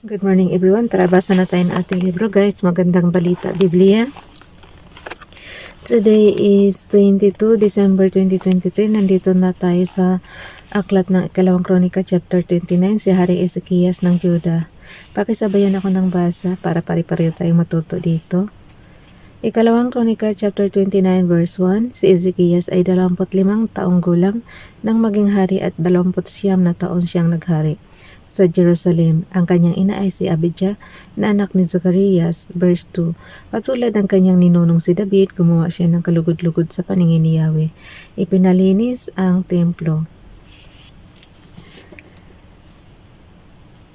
Good morning everyone. Tara, basa na tayo ng ating libro guys. Magandang balita, Biblia. Today is 22 December 2023. Nandito na tayo sa aklat ng Ikalawang Kronika chapter 29, si Hari Ezekias ng Juda. Pakisabayan ako ng basa para pare-pareho tayong matuto dito. Ikalawang Kronika chapter 29 verse 1, si Ezekias ay 25 taong gulang nang maging hari at 29 na taon siyang naghari sa Jerusalem. Ang kanyang ina ay si Abijah na anak ni Zacarias. Verse 2, katulad ng kanyang ninunong si David, gumawa siya ng kalugod-lugod sa paningin ni Yahweh. Ipinalinis ang templo.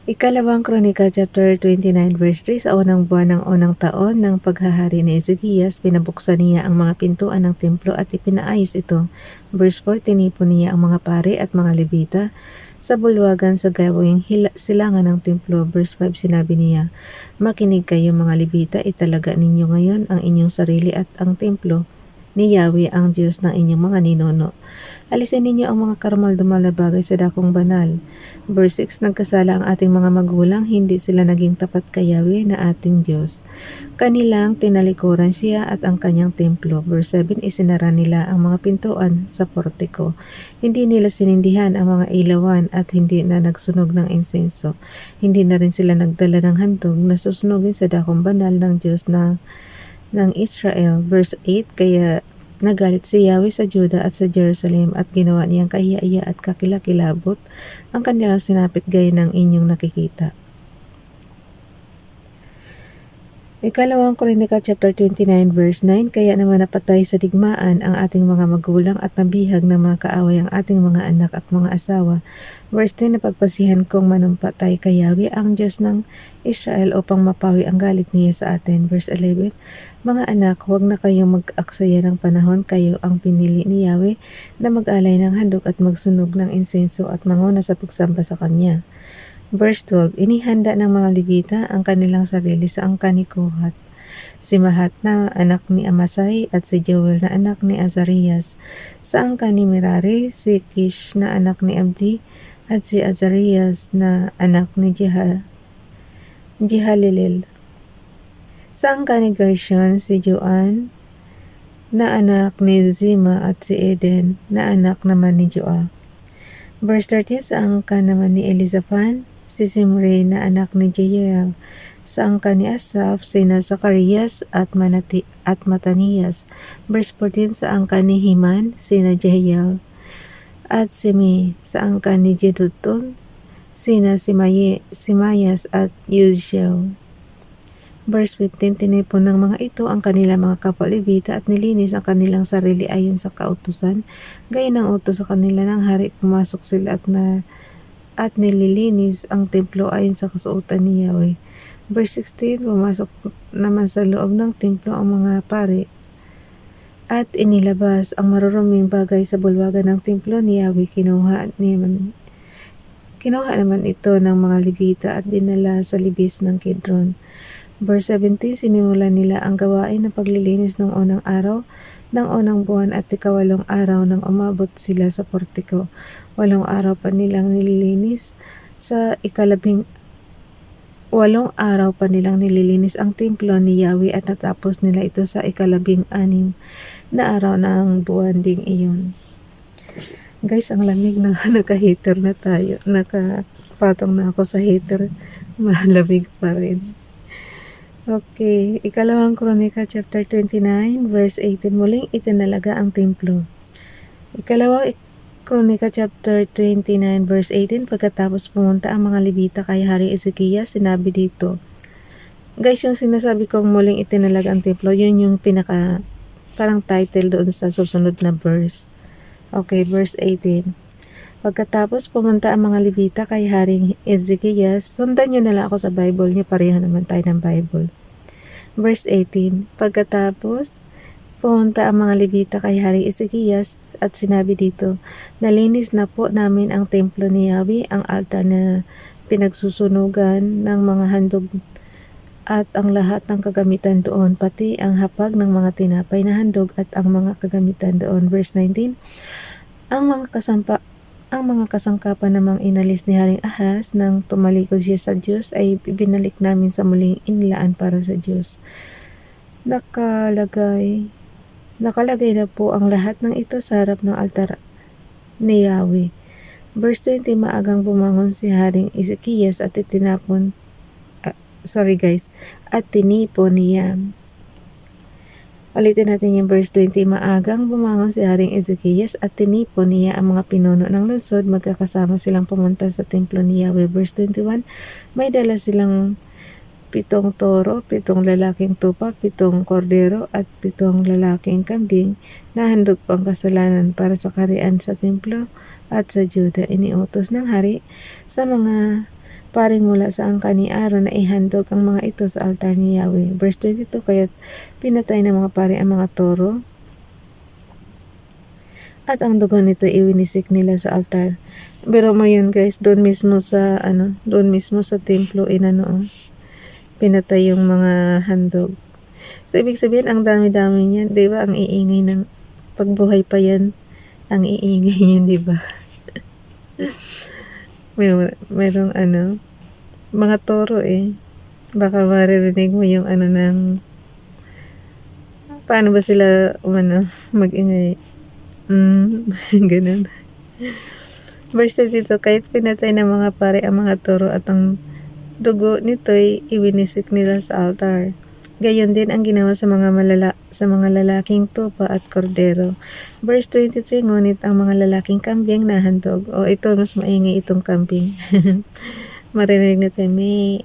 Ikalawang Kronika chapter 29 verse 3, sa unang buwan ng unang taon ng paghahari ni Ezekias, pinabuksan niya ang mga pintuan ng templo at ipinaayos ito. Verse 4, tinipon niya ang mga pari at mga Levita sa bulwagan sa gawing silangan ng templo. Verse 5, sinabi niya, makinig kayo mga Levita, italaga ninyo ngayon ang inyong sarili at ang templo ni Yahweh ang Diyos ng inyong mga ninuno. Alisin ninyo ang mga karumal-dumal na bagay sa dakong banal. Verse 6, nagkasala ang ating mga magulang, hindi sila naging tapat kay Yahweh na ating Diyos. Kanilang tinalikuran siya at ang kanyang templo. Verse 7, isinara nila ang mga pintuan sa portiko. Hindi nila sinindihan ang mga ilawan at hindi na nagsunog ng insenso. Hindi na rin sila nagdala ng handog na susunugin sa dakong banal ng Diyos ng Israel. Verse 8, kaya nagalit si Yahweh sa Juda at sa Jerusalem at ginawa niyang kahiya-iya at kakilakilabot ang kanilang sinapit gaya ng inyong nakikita. Ikalawang Kronika chapter 29 verse 9, kaya naman napatay sa digmaan ang ating mga magulang at nabihag ng mga kaaway ang ating mga anak at mga asawa. Verse 10, napagpasihan kong manumpatay kay Yahweh ang Diyos ng Israel upang mapawi ang galit niya sa atin. Verse 11, mga anak, huwag na kayong mag-aksaya ng panahon, kayo ang pinili ni Yahweh na mag-alay ng handog at magsunog ng insenso at manguna sa pagsamba sa Kanya. Verse 12, inihanda ng mga Levita ang kanilang sarili sa angkan ni Kohat, si Mahat na anak ni Amasai at si Joel na anak ni Azarias, sa angkan ni Merari, si Kish na anak ni Abdi at si Azarias na anak ni Jehalelel. Sa angkan ni Gershon, si Joan na anak ni Zima at si Eden na anak naman ni Joa. Verse 13, sa angkan naman ni Elizaphan, si Zimri na anak ni Jeiel. Sa angkan ni Asaph, sina Zacarias at Matanias. Verse 14, sa angkan ni Himan, sina Jehiel at Simi. Sa angkan ni Jedutun, sina Simayas at Uziel. Verse 15, tinipon ng mga ito ang kanilang mga kapwa Levita at nilinis ang kanilang sarili ayon sa kautusan. Gaya ng utos sa kanila ng hari, pumasok sila at nililinis ang templo ayon sa kasuotan ni Yahweh. Verse 16, pumasok naman sa loob ng templo ang mga pari at inilabas ang maruruming bagay sa bulwagan ng templo ni Yahweh. Kinuha naman ito ng mga Levita at dinala sa libis ng Kidron. Verse 17, sinimulan nila ang gawain ng paglilinis ng unang araw ng unang buwan at ikawalong araw nang umabot sila sa portiko. 8 araw pa nilang nililinis ang templo ni Yahweh at natapos nila ito sa 16 na araw ng buwan ding iyon. Guys, ang lamig na naka-heater na tayo. Nakapatong na ako sa heater. Malamig pa rin. Okay, Ikalawang Kronika chapter 29 verse 18, muling itinalaga ang templo. Ikalawang Kronika chapter 29 verse 18, pagkatapos pumunta ang mga Levita kay Hari Ezekias, sinabi dito. Guys, yung sinasabi kong muling itinalaga ang templo, yun yung pinaka parang title doon sa susunod na verse. Okay, verse 18. Pagkatapos pumunta ang mga Levita kay Haring Ezekias, sundan nyo na lang ako sa Bible nyo, pareha naman tayo ng Bible. Verse 18, pagkatapos pumunta ang mga Levita kay Haring Ezekias at sinabi dito, nalinis na po namin ang templo ni Yahweh, ang altar na pinagsusunugan ng mga handog at ang lahat ng kagamitan doon, pati ang hapag ng mga tinapay na handog at ang mga kagamitan doon. Verse 19, ang mga Ang mga kasangkapan namang inalis ni Haring Ahaz nang tumalikod siya sa Diyos ay binalik namin sa muling inlaan para sa Diyos. Nakalagay na po ang lahat ng ito sa harap ng altar ni Yahweh. Verse 20, maagang bumangon si Haring Ezekias at tinipon niya. Ulitin natin yung verse 20, maagang bumangon si Haring Ezekias at tinipon niya ang mga pinuno ng lungsod, magkakasama silang pumunta sa templo ni Yahweh. Verse 21, may dala silang 7 toro, 7 lalaking tupa, 7 kordero at 7 lalaking kambing na handog pang kasalanan para sa kaharian sa templo at sa Juda. Iniutos ng hari sa mga paring mula sa angka ni Aaron na ihandog ang mga ito sa altar ni Yahweh. Verse 22, kaya't pinatay ng mga pari ang mga toro at ang dugo nito iwinisik nila sa altar. Pero mo yun guys, doon mismo sa templo pinatay yung mga handog. So ibig sabihin ang dami-dami niyan, 'di ba? Ang iingay ng pagbuhay pa yan. Ang iingay niyan, 'di ba? Merong mga toro baka maririnig mo yung ng paano ba sila mag-ingay. Ganun. Verse 22, kahit pinatay ng mga pare ang mga toro at ang dugo nito'y iwinisik nila sa altar. Gayon din ang ginawa sa mga lalaking tupa at kordero. Verse 23, ngunit ang mga lalaking kambing nahandog. Ito mas maingay itong kambing. Marinig natin, may.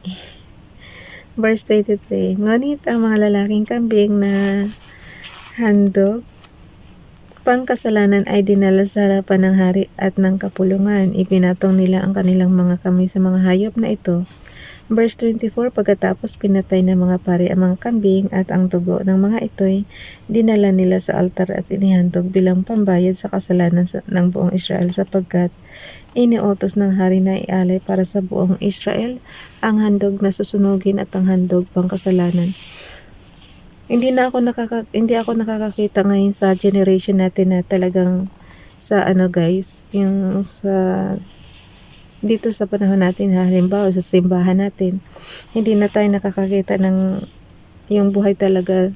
Verse 23, ngunit ang mga lalaking kambing na handog pangkasalanan ay dinala sa harapan ng hari at ng kapulungan. Ipinatong nila ang kanilang mga kamay sa mga hayop na ito. Verse 24, pagkatapos pinatay ng mga pari ang mga kambing at ang dugo ng mga ito'y dinala nila sa altar at inihandog bilang pambayad sa kasalanan ng buong Israel, sapagkat iniutos ng hari na ialay para sa buong Israel ang handog na susunugin at ang handog pangkasalanan. Hindi ako nakakakita ngayon sa generation natin na talagang sa guys, yung sa dito sa panahon natin, halimbawa sa simbahan natin, hindi na tayo nakakakita ng yung buhay talaga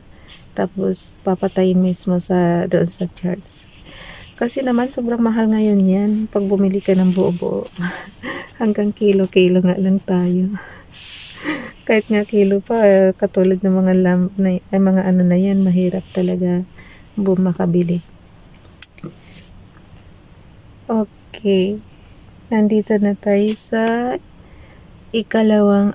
tapos papatayin mismo doon sa church. Kasi naman sobrang mahal ngayon yan pag bumili ka ng buo-buo. Hanggang kilo-kilo nga lang tayo. Kahit nga kilo pa, katulad ng mga mga na yan, mahirap talaga makabili. Okay. Nandito na tayo sa ikalawang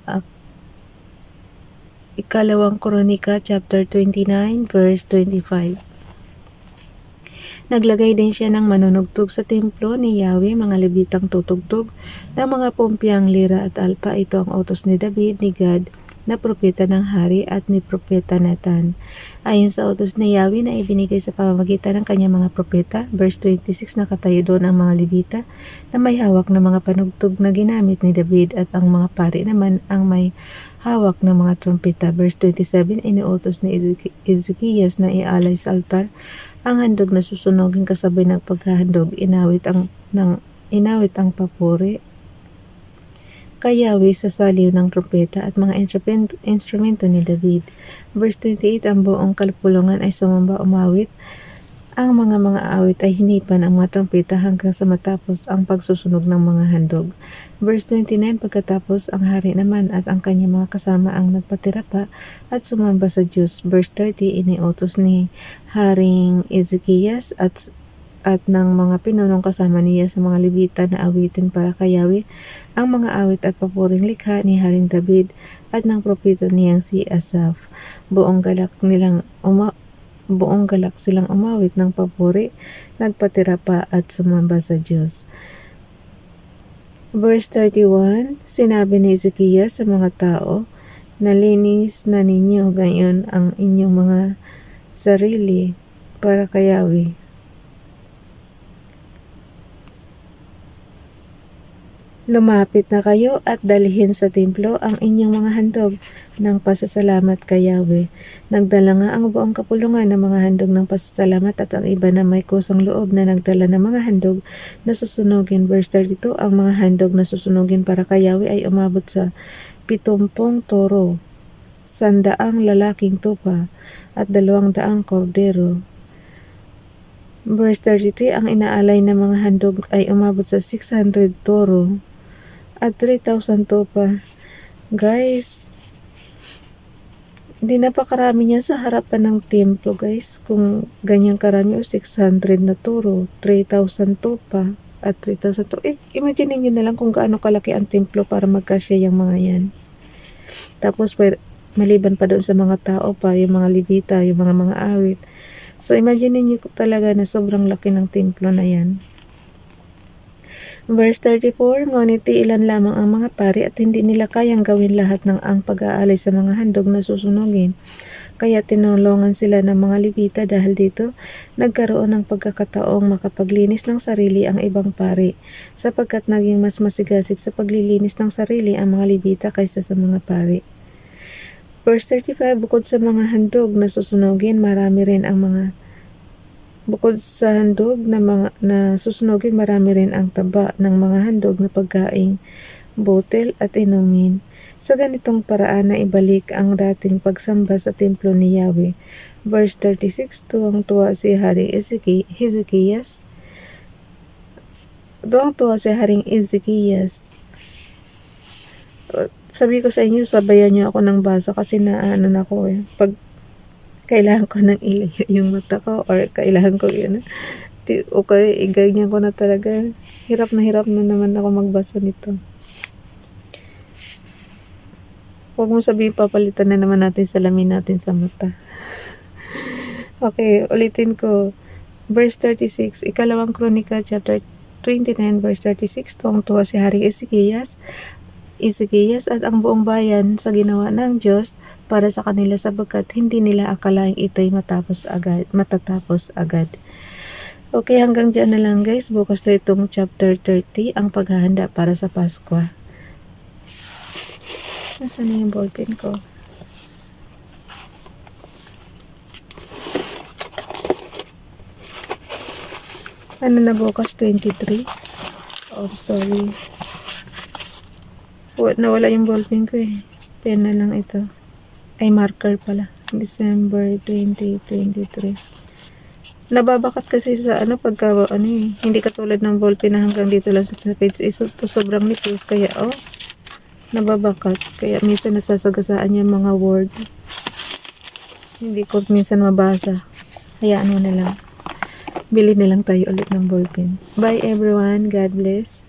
Kronika chapter 29 verse 25. Naglagay din siya ng manunugtog sa templo ni Yahweh, mga Levitang tutugtog ng mga pumpyang, lira at alpa. Ito ang utos ni David, ni Gad na propeta ng hari at ni propeta Nathan. Ayon sa utos ni Yahweh na ibinigay sa pamamagitan ng kanyang mga propeta. Verse 26, nakatayo doon ang mga Levita na may hawak ng mga panugtog na ginamit ni David at ang mga pari naman ang may hawak ng mga trumpeta. Verse 27, iniutos ni Ezekias na ialay sa altar ang handog na susunogin kasabay ng paghahandog. Inawit ang papuri kay Yahweh sa saliw ng trumpeta at mga instrumento ni David. Verse 28, ang buong kalpulungan ay sumamba umawit. Ang mga awit ay hinipan ang mga trumpeta hanggang sa matapos ang pagsusunog ng mga handog. Verse 29, pagkatapos ang hari naman at ang kanyang mga kasama ang nagpatira pa at sumamba sa Diyos. Verse 30, iniutos ni Haring Ezekias at ng mga pinunong kasama niya sa mga Levita na awitin para kay Yahweh ang mga awit at papuring likha ni Haring David at ng propeta niyang si Asaph. Buong galak silang umawit ng papuri, nagpatira pa at sumamba sa Diyos. Verse 31, sinabi ni Ezekias sa mga tao, nalinis na ninyo gayon ang inyong mga sarili para kay Yahweh. Lumapit na kayo at dalhin sa templo ang inyong mga handog ng pasasalamat kay Yahweh. Nagdala nga ang buong kapulungan ng mga handog ng pasasalamat at ang iba na may kusang loob na nagdala ng mga handog na susunugin. Verse 32, ang mga handog na susunugin para kay Yahweh ay umabot sa 70 toro, 100 lalaking tupa, at 200 kordero. Verse 33, ang inaalay ng mga handog ay umabot sa 600 toro at 3,000 tupa. Guys, hindi napakarami niya sa harapan ng templo, guys. Kung ganyan karami, 600 na toro, 3,000 tupa, at 3,000 toro. Imagine niyo na lang kung gaano kalaki ang templo para magkasya yung mga yan. Tapos, maliban pa doon sa mga tao pa, yung mga Levita, yung mga awit. So, imagine niyo talaga na sobrang laki ng templo na yan. Verse 34, ngunit ilan lamang ang mga pari at hindi nila kayang gawin lahat ng ang pag-aalay sa mga handog na susunugin. Kaya tinulungan sila ng mga Levita dahil dito nagkaroon ng pagkakataong makapaglinis ng sarili ang ibang pari, sapagkat naging mas masigasig sa paglilinis ng sarili ang mga Levita kaysa sa mga pari. Verse 35, bukod sa mga handog na susunugin, Bukod sa handog na susunugin, marami rin ang taba ng mga handog na pagkain, botel at inumin. Sa ganitong paraan na ibalik ang dating pagsamba sa templo ni Yahweh. Verse 36, tuwang-tuwa si Haring Hezekias. Sabi ko sa inyo, sabayan niyo ako ng basa kasi naano na ako eh. Pag kailangan ko nang ilayo yung mata ko or kailangan ko yun. Okay, ganyan ko na talaga. Hirap na naman ako magbasa nito. Huwag mo sabihin papalitan na naman natin salamin natin sa mata. Okay, ulitin ko. Verse 36, ikalawang Kronika chapter 29 verse 36, tuwang-tuwa si Haring Ezekias at ang buong bayan sa ginawa ng Diyos para sa kanila sapagkat hindi nila akalaing ito'y matatapos agad. Okay, hanggang dyan na lang guys. Bukas na itong chapter 30, ang paghahanda para sa Pasko. Nasaan na yung ballpen ko? Ano na bukas? 23? Oh, sorry. Nawala yung ballpen ko eh. Pen na lang ito. Ay, marker pala. December 2023. Nababakat kasi sa pagka hindi katulad ng ballpen na hanggang dito lang sa page. Ito sobrang nipis kaya nababakat. Kaya minsan nasasagasaan yung mga word. Hindi ko minsan mabasa. Hayaan mo na lang. Bili na lang tayo ulit ng ballpen. Bye everyone. God bless.